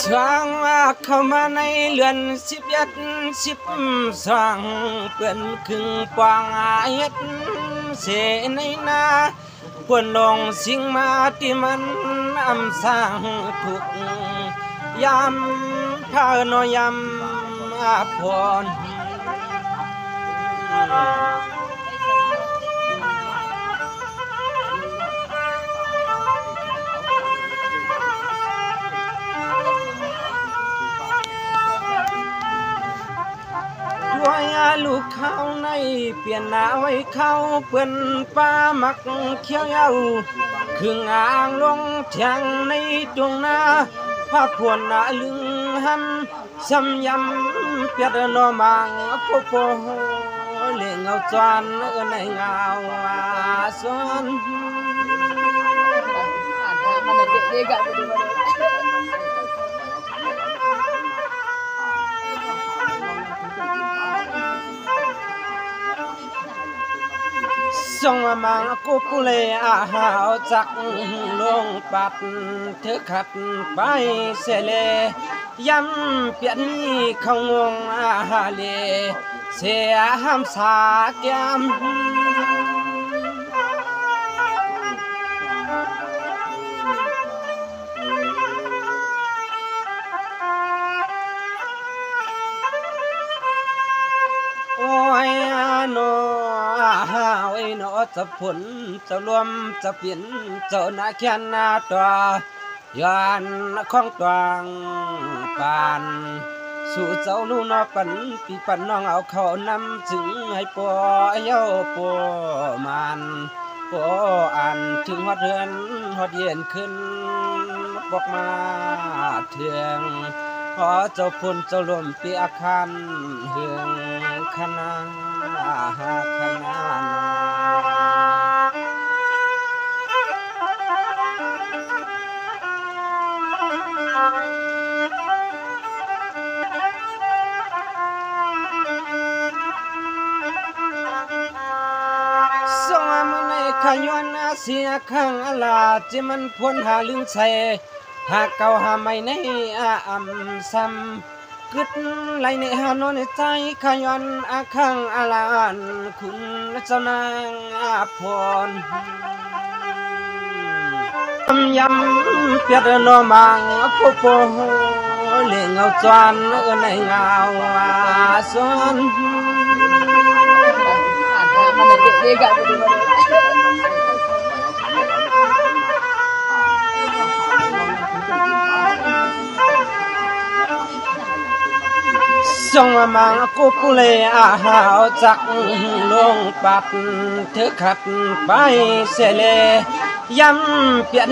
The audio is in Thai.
ช่างเข้ามาในเรือน12เปื้อนครึ่งปางเฮ็ดเสในนาควรลงสิ่งมาที่มันอำสร้างทุกยามพาโนยามพรลูกเขาในเปลี่ยนหน้าไว้เขาเปิ้นป้ามักเขียวเยาครึ่งอ่างลงแทงในดวงนาพาพวนหน้าลึงหันซ้ำยำเปียดนอมังโปโปเล่งเอาจวนในเงาสวนส่งมากุกุเลอาหาวจักลงปัดเธอขัดไปเสเลยำเปียนเขางงอาหาเลเสียห้ามสาแก้มโอ้ยโนไอ้นอจะผลจะรวมจะเปลี่ยนเจ้าหน้าแค่หน้าตัวยานของตวงปานสู่เจ้าลูกนอปันปีปันน้องเอาเขานำถึงให้ปอเย้าปอมันปออ่านถึงฮอดเรือนฮอดเย็นขึ้นบอกมาเถืองขอเจ้าพุ่นเจ้าลมปีอาคารเฮืองคณะคณะส่งมาในขย้อนเสียข้างอลาจิมันพ้นหาลึงใส่หากเก่าหาไม่ในอำซ้ำกึดไหลในหานอนในใจขย้อนข้างอลานคุณเจ้านางพรยำเปียดนอมังโปโปเล่งเอาจวนในเงาสวนส่งมากุกุเลอาหาวจักลงปัดเธอขัดไปเสเลยำเปลี่ยน